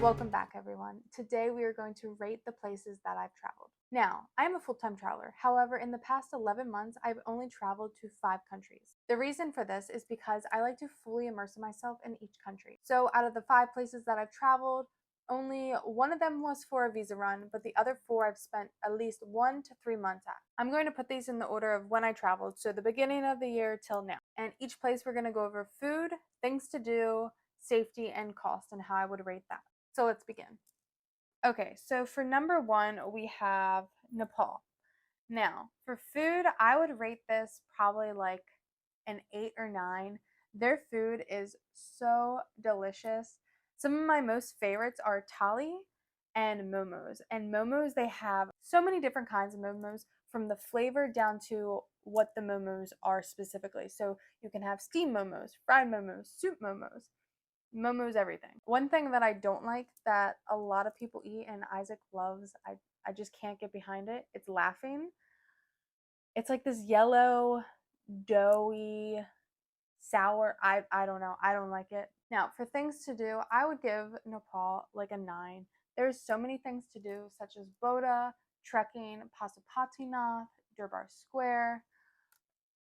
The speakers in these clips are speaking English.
Welcome back, everyone. Today we are going to rate the places that I've traveled. Now, I am a full-time traveler. However, in the past 11 months, I've only traveled to 5 countries. The reason for this is because I like to fully immerse myself in each country. So out of the 5 places that I've traveled, only one of them was for a visa run, but the other 4 I've spent at least 1 to 3 months at. I'm going to put these in the order of when I traveled, so the beginning of the year till now. And each place we're going to go over food, things to do, safety, and cost, and how I would rate that. So let's begin. Okay, so for number 1, we have Nepal. Now, for food, I would rate this probably like an 8 or 9. Their food is so delicious. Some of my most favorites are thali and momos. And momos, they have so many different kinds of momos, from the flavor down to what the momos are specifically. So you can have steamed momos, fried momos, soup momos, everything. One thing that I don't like that a lot of people eat and Isaac loves, I just can't get behind it. It's laughing. It's like this yellow, doughy, sour. I don't know. I don't like it. Now, for things to do, I would give Nepal like a 9. There's so many things to do, such as Boda, trekking, Pasupatinath, Durbar Square.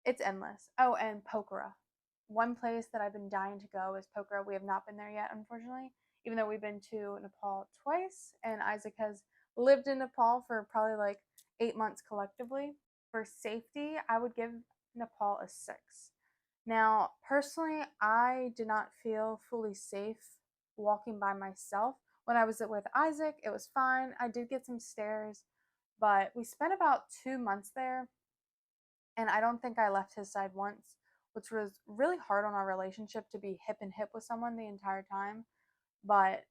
It's endless. Oh, and Pokhara. One place that I've been dying to go is Pokhara. We have not been there yet, unfortunately, even though we've been to Nepal twice, and Isaac has lived in Nepal for probably like 8 months collectively. For safety, I would give Nepal a 6. Now, personally, I did not feel fully safe walking by myself. When I was with Isaac, it was fine. I did get some stares, but we spent about 2 months there, and I don't think I left his side once, which was really hard on our relationship to be hip and hip with someone the entire time. But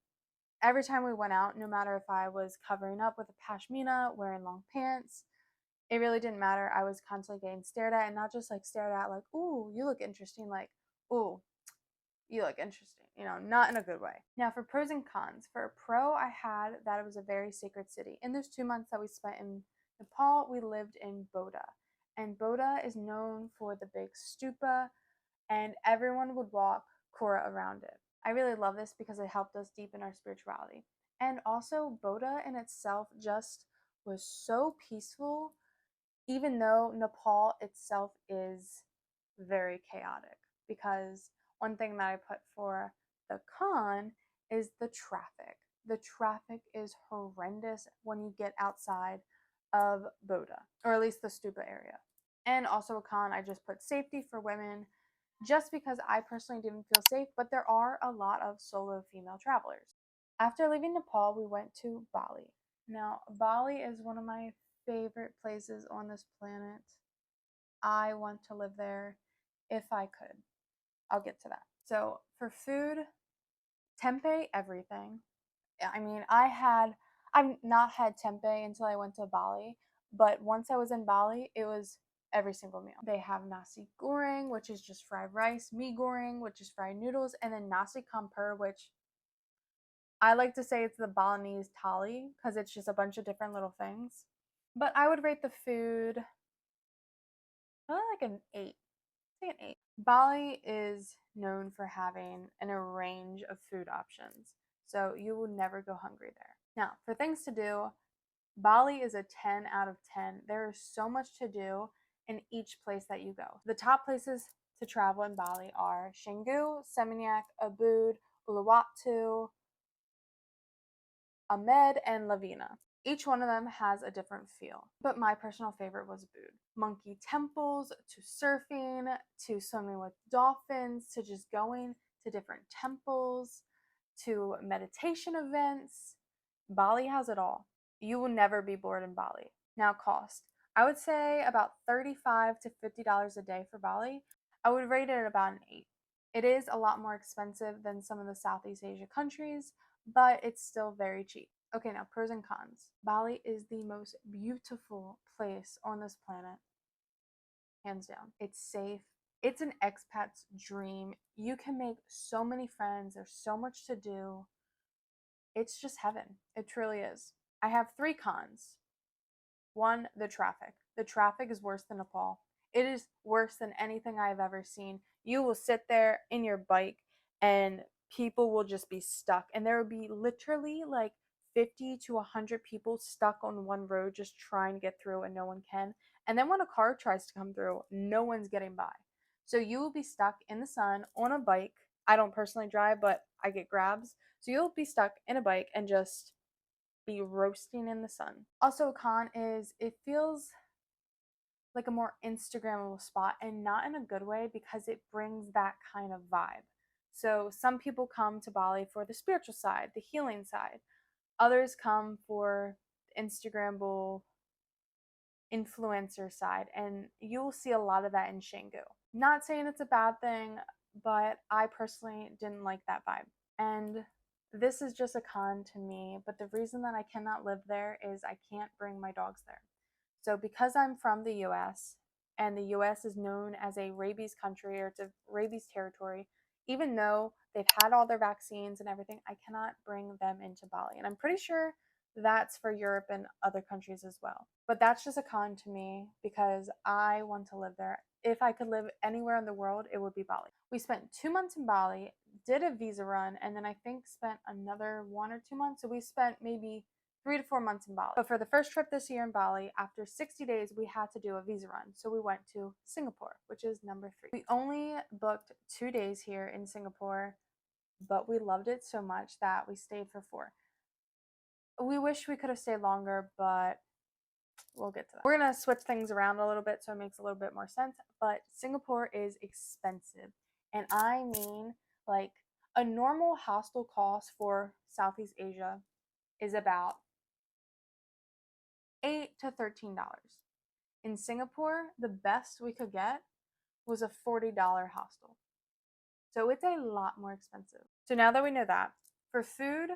every time we went out, no matter if I was covering up with a pashmina, wearing long pants, it really didn't matter. I was constantly getting stared at, and not just like stared at like, ooh, you look interesting, like, ooh, you look interesting, not in a good way. Now, for pros and cons. For a pro, I had that it was a very sacred city. In those 2 months that we spent in Nepal, we lived in Boda. And Boda is known for the big stupa, and everyone would walk Kora around it. I really love this because it helped us deepen our spirituality. And also, Boda in itself just was so peaceful, even though Nepal itself is very chaotic. Because one thing that I put for the con is the traffic. The traffic is horrendous when you get outside of Boda, or at least the stupa area. And also a con, I just put safety for women, just because I personally didn't feel safe, but there are a lot of solo female travelers. After leaving Nepal, we went to Bali. Now, Bali is one of my favorite places on this planet. I want to live there if I could. I'll get to that. So, for food, tempeh, everything. I mean, I've not had tempeh until I went to Bali, but once I was in Bali, it was every single meal. They have nasi goreng, which is just fried rice, mee goreng, which is fried noodles, and then nasi campur, which I like to say it's the Balinese thali because it's just a bunch of different little things. But I would rate the food probably like an 8. Say an 8. Bali is known for having a range of food options, so you will never go hungry there. Now, for things to do, Bali is a 10 out of 10. There is so much to do in each place that you go. The top places to travel in Bali are Canggu, Seminyak, Ubud, Uluwatu, Ahmed, and Lavina. Each one of them has a different feel, but my personal favorite was Ubud. Monkey temples, to surfing, to swimming with dolphins, to just going to different temples, to meditation events. Bali has it all. You will never be bored in Bali. Now, cost. I would say about $35 to $50 a day for Bali. I would rate it at about an 8. It is a lot more expensive than some of the Southeast Asia countries, but it's still very cheap. Okay, now pros and cons. Bali is the most beautiful place on this planet, hands down. It's safe. It's an expat's dream. You can make so many friends. There's so much to do. It's just heaven. It truly is. I have 3 cons. 1, the traffic. The traffic is worse than Nepal. It is worse than anything I've ever seen. You will sit there in your bike and people will just be stuck, and there would be literally like 50 to 100 people stuck on one road just trying to get through, and no one can. And then when a car tries to come through, no one's getting by. So you will be stuck in the sun on a bike. I don't personally drive, but I get grabs. So you'll be stuck in a bike and just be roasting in the sun. Also, a con is it feels like a more Instagrammable spot, and not in a good way because it brings that kind of vibe. So some people come to Bali for the spiritual side, the healing side. Others come for the Instagrammable influencer side, and you'll see a lot of that in Canggu. Not saying it's a bad thing, but I personally didn't like that vibe. And this is just a con to me, but the reason that I cannot live there is I can't bring my dogs there. So because I'm from the US and the US is known as a rabies country, or it's a rabies territory, even though they've had all their vaccines and everything, I cannot bring them into Bali. And I'm pretty sure that's for Europe and other countries as well. But that's just a con to me because I want to live there. If I could live anywhere in the world, it would be Bali. We spent 2 months in Bali, did a visa run, and then I think spent another 1 or 2 months. So we spent maybe 3 to 4 months in Bali. But for the first trip this year in Bali, after 60 days, we had to do a visa run. So we went to Singapore, which is number 3. We only booked 2 days here in Singapore, but we loved it so much that we stayed for 4. We wish we could have stayed longer, but we'll get to that. We're going to switch things around a little bit so it makes a little bit more sense. But Singapore is expensive. And I mean, like, a normal hostel cost for Southeast Asia is about $8 to $13. In Singapore, the best we could get was a $40 hostel. So it's a lot more expensive. So now that we know that, for food,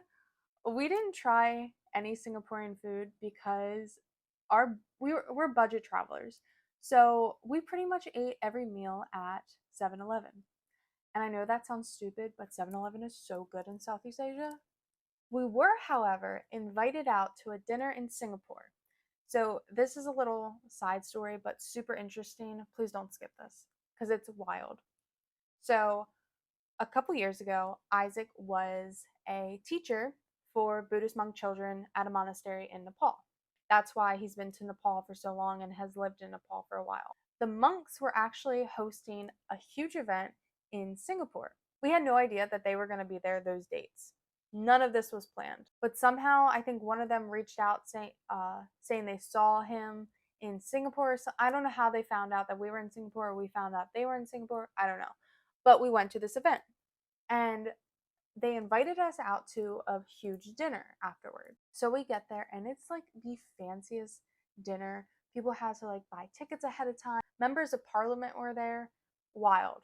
we didn't try any Singaporean food because we're budget travelers. So we pretty much ate every meal at 7-Eleven. And I know that sounds stupid, but 7-Eleven is so good in Southeast Asia. We were, however, invited out to a dinner in Singapore. So this is a little side story, but super interesting. Please don't skip this because it's wild. So a couple years ago, Isaac was a teacher for Buddhist monk children at a monastery in Nepal. That's why he's been to Nepal for so long and has lived in Nepal for a while. The monks were actually hosting a huge event in Singapore. We had no idea that they were going to be there those dates. None of this was planned. But somehow, I think one of them reached out saying they saw him in Singapore. So I don't know how they found out that we were in Singapore, or we found out they were in Singapore. I don't know. But we went to this event, and they invited us out to a huge dinner afterward. So we get there, and it's like the fanciest dinner. People had to like buy tickets ahead of time. Members of parliament were there. Wild.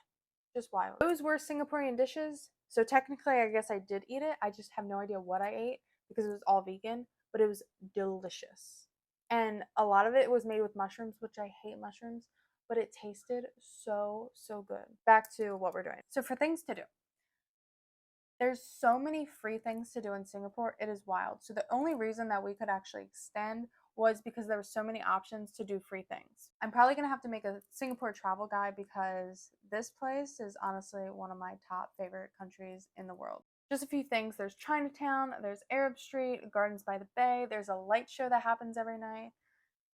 Just wild. Those were Singaporean dishes. So technically, I guess I did eat it. I just have no idea what I ate because it was all vegan, but it was delicious. And a lot of it was made with mushrooms, which I hate mushrooms, but it tasted so, so good. Back to what we're doing. So for things to do, there's so many free things to do in Singapore. It is wild. So the only reason that we could actually extend was because there were so many options to do free things. I'm probably going to have to make a Singapore travel guide because this place is honestly one of my top favorite countries in the world. Just a few things. There's Chinatown, there's Arab Street, Gardens by the Bay, there's a light show that happens every night.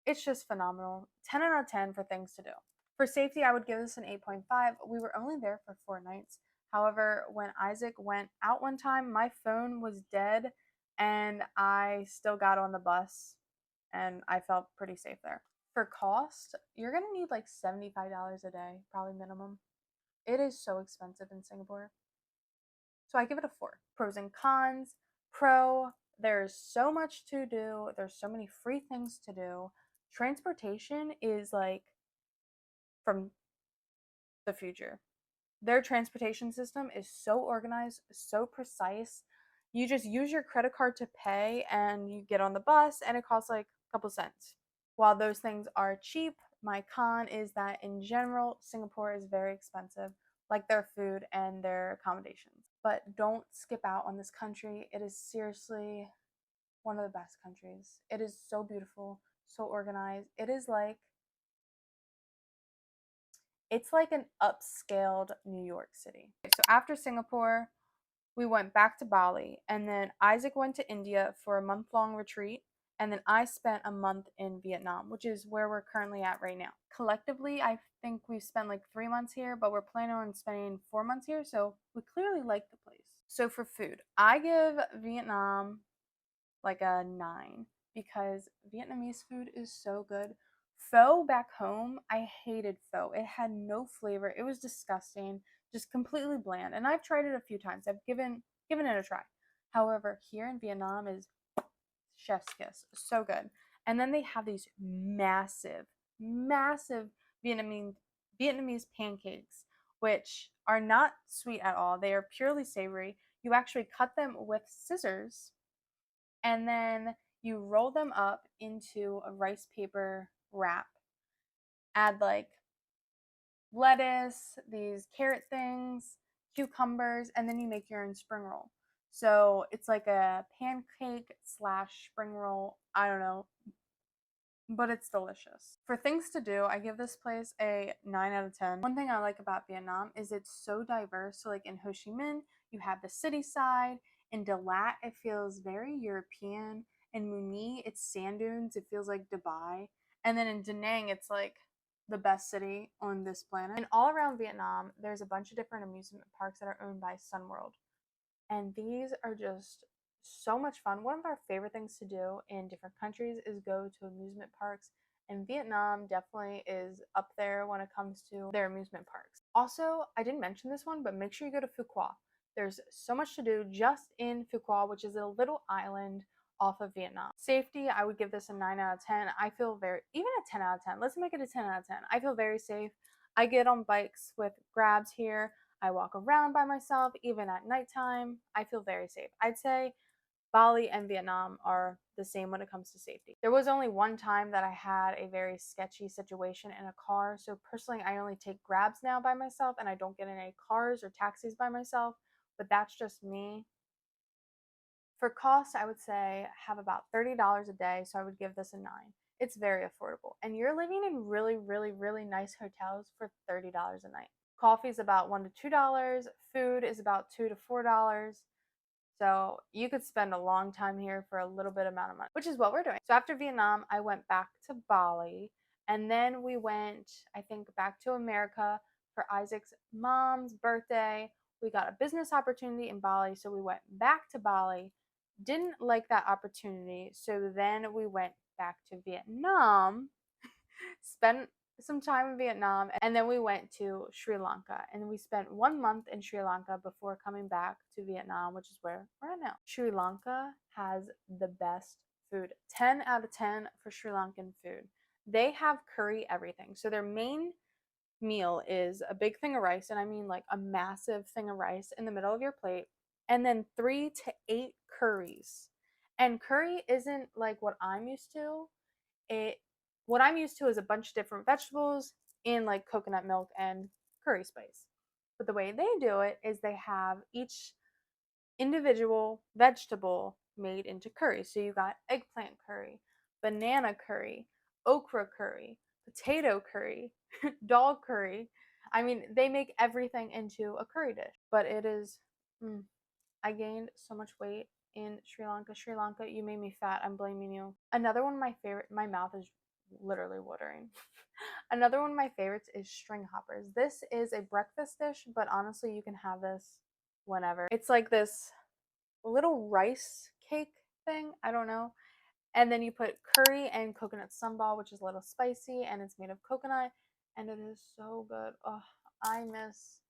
It's just phenomenal. 10 out of 10 for things to do. For safety, I would give this an 8.5. We were only there for 4 nights. However, when Isaac went out one time, my phone was dead and I still got on the bus and I felt pretty safe there. For cost, you're going to need like $75 a day, probably minimum. It is so expensive in Singapore. So I give it a 4. Pros and cons. Pro, there's so much to do. There's so many free things to do. Transportation is like from the future. Their transportation system is so organized, so precise. You just use your credit card to pay and you get on the bus and it costs like a couple cents. While those things are cheap, my con is that in general, Singapore is very expensive, like their food and their accommodations. But don't skip out on this country. It is seriously one of the best countries. It is so beautiful, so organized. It's like an upscaled New York City. So after Singapore, we went back to Bali, and then Isaac went to India for a month-long retreat, and then I spent a month in Vietnam, which is where we're currently at right now. Collectively, I think we've spent like 3 months here, but we're planning on spending 4 months here, so we clearly like the place. So for food, I give Vietnam like a 9 because Vietnamese food is so good. Pho back home, I hated pho. It had no flavor. It was disgusting, just completely bland. And I've tried it a few times. I've given it a try. However, here in Vietnam is chef's kiss. So good. And then they have these massive Vietnamese Vietnamese pancakes, which are not sweet at all. They are purely savory. You actually cut them with scissors and then you roll them up into a rice paper wrap. Add like lettuce, these carrot things, cucumbers, and then you make your own spring roll. So it's like a pancake slash spring roll. I don't know, but it's delicious. For things to do, I give this place a 9 out of 10. One thing I like about Vietnam is it's so diverse. So like in Ho Chi Minh, you have the city side. In Dalat, it feels very European. In Muni, it's sand dunes. It feels like Dubai. And then in Da Nang, it's like the best city on this planet. And all around Vietnam, there's a bunch of different amusement parks that are owned by Sun World. And these are just so much fun. One of our favorite things to do in different countries is go to amusement parks. And Vietnam definitely is up there when it comes to their amusement parks. Also, I didn't mention this one, but make sure you go to Phu Quoc. There's so much to do just in Phu Quoc, which is a little island off of Vietnam. Safety, I would give this a 9 out of 10. I feel very, even a 10 out of 10. Let's make it a 10 out of 10. I feel very safe. I get on bikes with grabs here. I walk around by myself, even at nighttime. I feel very safe. I'd say Bali and Vietnam are the same when it comes to safety. There was only one time that I had a very sketchy situation in a car. So personally, I only take grabs now by myself and I don't get in any cars or taxis by myself, but that's just me. For cost, I would say have about $30 a day, so I would give this a 9. It's very affordable. And you're living in really nice hotels for $30 a night. Coffee is about $1 to $2. Food is about $2 to $4. So you could spend a long time here for a little bit amount of money, which is what we're doing. So after Vietnam, I went back to Bali, and then we went, I think, back to America for Isaac's mom's birthday. We got a business opportunity in Bali, so we went back to Bali. Didn't like that opportunity, so then we went back to Vietnam, spent some time in Vietnam, and then we went to Sri Lanka. And we spent 1 month in Sri Lanka before coming back to Vietnam, which is where we're at now. Sri Lanka has the best food. 10 out of 10 for Sri Lankan food. They have curry everything. So their main meal is a big thing of rice, and I mean like a massive thing of rice in the middle of your plate, and then 3 to 8 curries. And curry isn't like what I'm used to. It what I'm used to is a bunch of different vegetables in like coconut milk and curry spice. But the way they do it is they have each individual vegetable made into curry. So you got eggplant curry, banana curry, okra curry, potato curry, dal curry. I mean, they make everything into a curry dish, but it is I gained so much weight in Sri Lanka. Sri Lanka, you made me fat. I'm blaming you. Another one of my favorite, my mouth is literally watering. Another one of my favorites is string hoppers. This is a breakfast dish, but honestly, you can have this whenever. It's like this little rice cake thing. I don't know. And then you put curry and coconut sambal, which is a little spicy, and it's made of coconut, and it is so good. Oh, I miss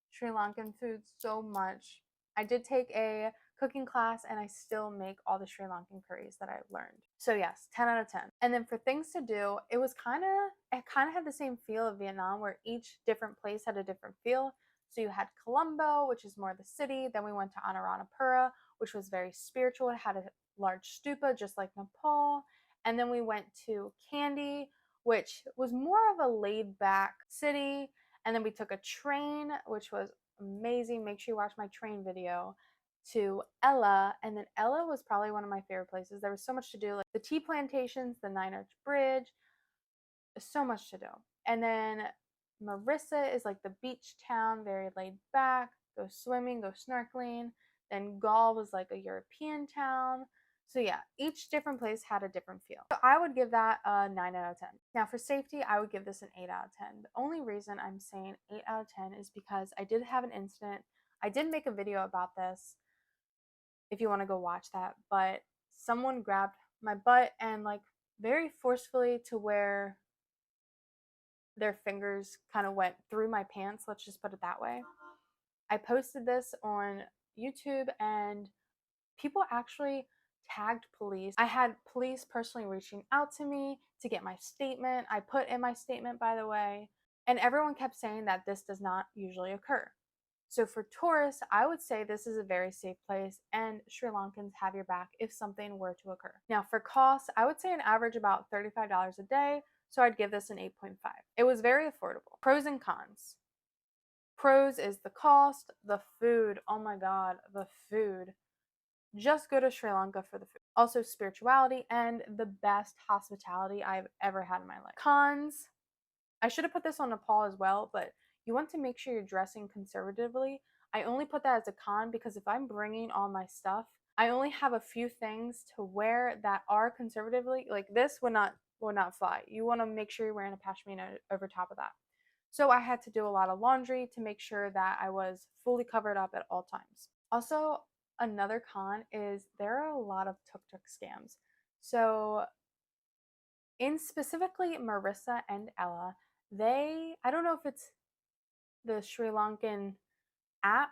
Sri Lankan food so much. I did take a cooking class and I still make all the Sri Lankan curries that I learned. So yes, 10 out of 10. And then for things to do, it kind of had the same feel of Vietnam where each different place had a different feel. So you had Colombo, which is more the city. Then we went to Anuradhapura, which was very spiritual. It had a large stupa, just like Nepal. And then we went to Kandy, which was more of a laid back city. And then we took a train, which was amazing. Make sure you watch my train video to Ella. And then Ella was probably one of my favorite places. There was so much to do, like the tea plantations, the Nine Arch Bridge, so much to do. And then Marissa is like the beach town, very laid back, go swimming, go snorkeling. Then Gaul was like a European town. So yeah, each different place had a different feel. So I would give that a 9 out of 10. Now for safety, I would give this an 8 out of 10. The only reason I'm saying 8 out of 10 is because I did have an incident. I did make a video about this if you want to go watch that, but someone grabbed my butt and like very forcefully to where their fingers kind of went through my pants, let's just put it that way. I posted this on YouTube and people actually tagged police. I had police personally reaching out to me to get my statement. I put in my statement, by the way, and everyone kept saying that this does not usually occur. So for tourists, I would say this is a very safe place and Sri Lankans have your back if something were to occur. Now for costs, I would say an average about $35 a day, so I'd give this an 8.5. It was very affordable. Pros and cons. Pros is the cost, the food. Oh my god, the food. Just go to Sri Lanka for the food. Also spirituality and the best hospitality I've ever had in my life. Cons. I should have put this on Nepal as well, but you want to make sure you're dressing conservatively. I only put that as a con because if I'm bringing all my stuff, I only have a few things to wear that are conservatively, like this would not fly. You want to make sure you're wearing a pashmina over top of that. So I had to do a lot of laundry to make sure that I was fully covered up at all times. Also, another con is there are a lot of tuk-tuk scams. So in specifically Marissa and Ella, I don't know if it's the Sri Lankan app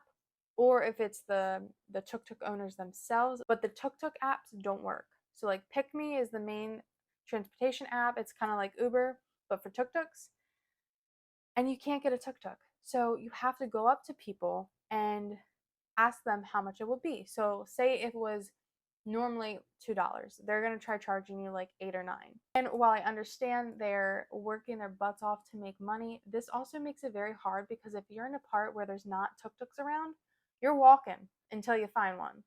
or if it's the tuk-tuk owners themselves, but the tuk-tuk apps don't work. So like Pick Me is the main transportation app. It's kind of like Uber, but for tuk-tuks. And you can't get a tuk-tuk. So you have to go up to people and ask them how much it will be. So say it was normally $2. They're going to try charging you like 8 or 9. And while I understand they're working their butts off to make money, this also makes it very hard because if you're in a part where there's not tuk-tuks around, you're walking until you find one.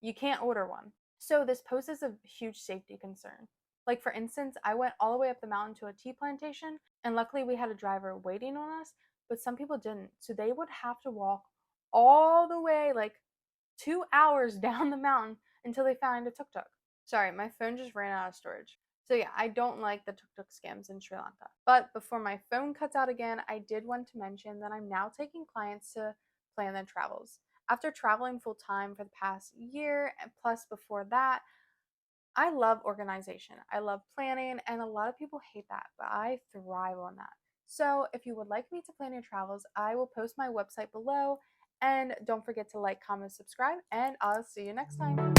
You can't order one. So this poses a huge safety concern. Like for instance, I went all the way up the mountain to a tea plantation and luckily we had a driver waiting on us, but some people didn't. So they would have to walk all the way like 2 hours down the mountain until they find a tuk-tuk. Sorry, my phone just ran out of storage. So yeah, I don't like the tuk-tuk scams in Sri Lanka. But before my phone cuts out again, I did want to mention that I'm now taking clients to plan their travels. After traveling full time for the past year and plus before that, I love organization. I love planning, and a lot of people hate that, but I thrive on that. So if you would like me to plan your travels, I will post my website below. And don't forget to like, comment, subscribe, and I'll see you next time.